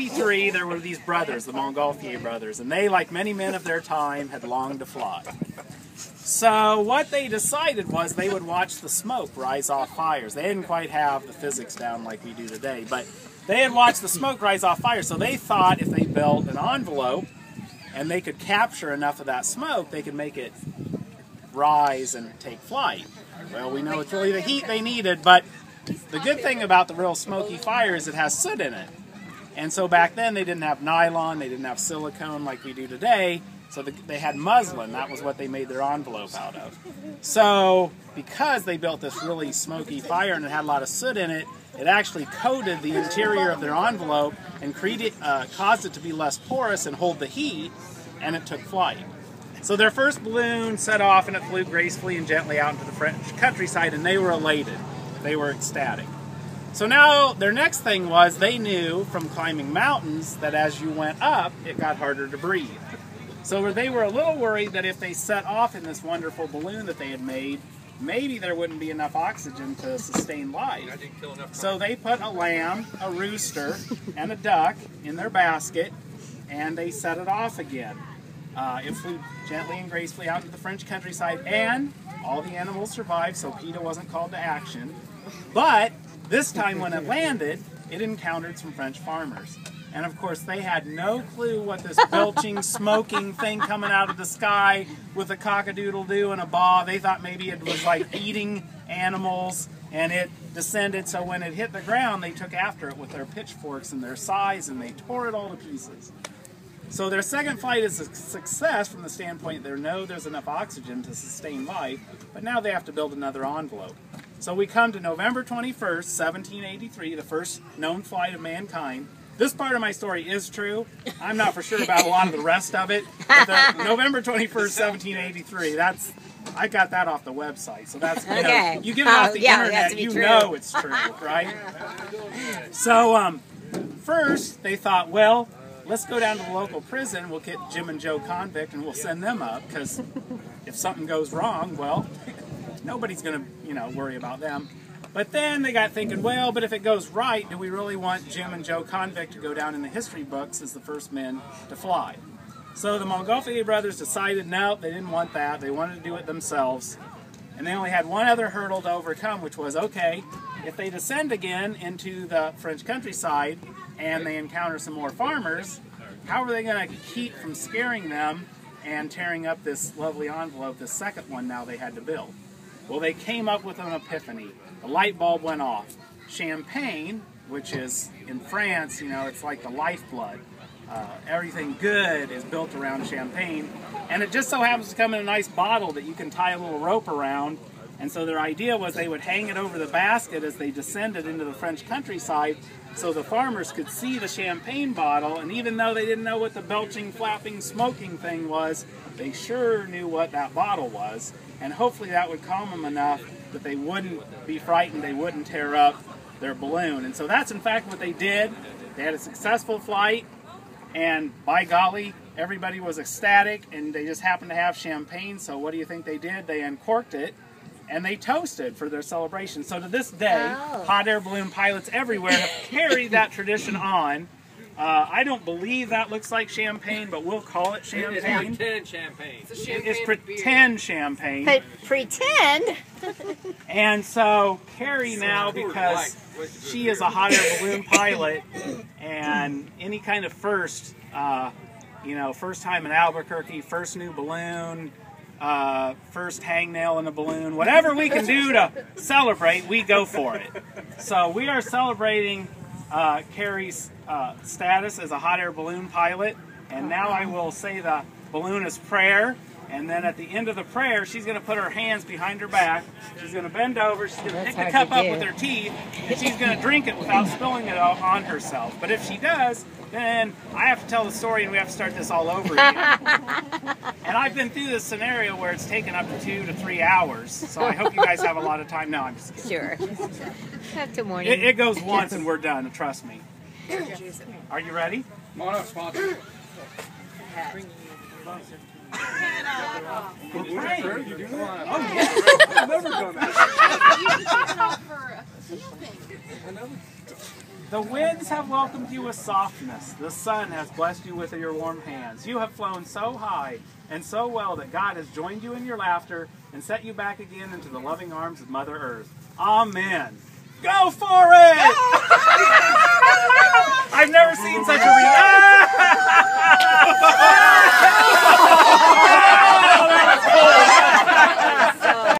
1783, there were these brothers, the Montgolfier brothers, and they, like many men of their time, had longed to fly. So what they decided was they would watch the smoke rise off fires. They didn't quite have the physics down like we do today, but they had watched the smoke rise off fires, so they thought if they built an envelope and they could capture enough of that smoke, they could make it rise and take flight. Well, we know it's really the heat they needed, but the good thing about the real smoky fire is it has soot in it. And so back then they didn't have nylon, they didn't have silicone like we do today, so they had muslin. That was what they made their envelope out of. So because they built this really smoky fire and it had a lot of soot in it, it actually coated the interior of their envelope and caused it to be less porous and hold the heat, and it took flight. So their first balloon set off and it flew gracefully and gently out into the French countryside, and they were elated. They were ecstatic. So now their next thing was they knew from climbing mountains that as you went up, it got harder to breathe. So they were a little worried that if they set off in this wonderful balloon that they had made, maybe there wouldn't be enough oxygen to sustain life. So they put a lamb, a rooster, and a duck in their basket, and they set it off again. It flew gently and gracefully out into the French countryside, and all the animals survived, so PETA wasn't called to action. But this time when it landed, it encountered some French farmers. And of course they had no clue what this belching, smoking thing coming out of the sky with a cock-a-doodle-doo and a baa. They thought maybe it was like eating animals, and it descended. So when it hit the ground, they took after it with their pitchforks and their scythes, and they tore it all to pieces. So their second flight is a success from the standpoint they know there's enough oxygen to sustain life, but now they have to build another envelope. So we come to November 21st, 1783, the first known flight of mankind. This part of my story is true. I'm not for sure about a lot of the rest of it. But November 21st, 1783, I got that off the website. So that's, you know, you get it off the internet, you know it's true, right? So first they thought, well, let's go down to the local prison, we'll get Jim and Joe convict and we'll send them up, because if something goes wrong, well, nobody's going to, you know, worry about them. But then they got thinking, well, but if it goes right, do we really want Jim and Joe Convict to go down in the history books as the first men to fly? So the Montgolfier brothers decided, no, they didn't want that. They wanted to do it themselves. And they only had one other hurdle to overcome, which was, okay, if they descend again into the French countryside and they encounter some more farmers, how are they going to keep from scaring them and tearing up this lovely envelope, the second one now they had to build? Well, they came up with an epiphany. The light bulb went off. Champagne, which is in France, you know, it's like the lifeblood. Everything good is built around champagne. And it just so happens to come in a nice bottle that you can tie a little rope around. And so their idea was they would hang it over the basket as they descended into the French countryside so the farmers could see the champagne bottle. And even though they didn't know what the belching, flapping, smoking thing was, they sure knew what that bottle was. And hopefully that would calm them enough that they wouldn't be frightened, they wouldn't tear up their balloon. And so that's in fact what they did. They had a successful flight, and by golly, everybody was ecstatic, and they just happened to have champagne, so what do you think they did? They uncorked it, and they toasted for their celebration. So to this day, hot air balloon pilots everywhere have carried that tradition on. I don't believe that looks like champagne, but we'll call it champagne. It's pretend champagne. It's pretend champagne. But pretend? And so Carrie now, because she is a hot air balloon pilot, and any kind of first, you know, first time in Albuquerque, first new balloon, first hangnail in a balloon, whatever we can do to celebrate, we go for it. So we are celebrating Carrie's status as a hot air balloon pilot, and now I will say the balloonist prayer, and then at the end of the prayer she's going to put her hands behind her back, she's going to bend over, she's going to pick the cup up with her teeth, and she's going to drink it without spilling it on herself. But if she does, then I have to tell the story and we have to start this all over again. And I've been through this scenario where it's taken up to 2 to 3 hours, so I hope you guys have a lot of time. No, I'm just kidding. Sure. Have to morning. It goes once and we're done, trust me. Are you ready? Come on up, sponsor. We're praying. You do that? Oh, yeah. I've never done that. The winds have welcomed you with softness. The sun has blessed you with your warm hands. You have flown so high and so well that God has joined you in your laughter and set you back again into the loving arms of Mother Earth. Amen. Go for it! I've never seen such a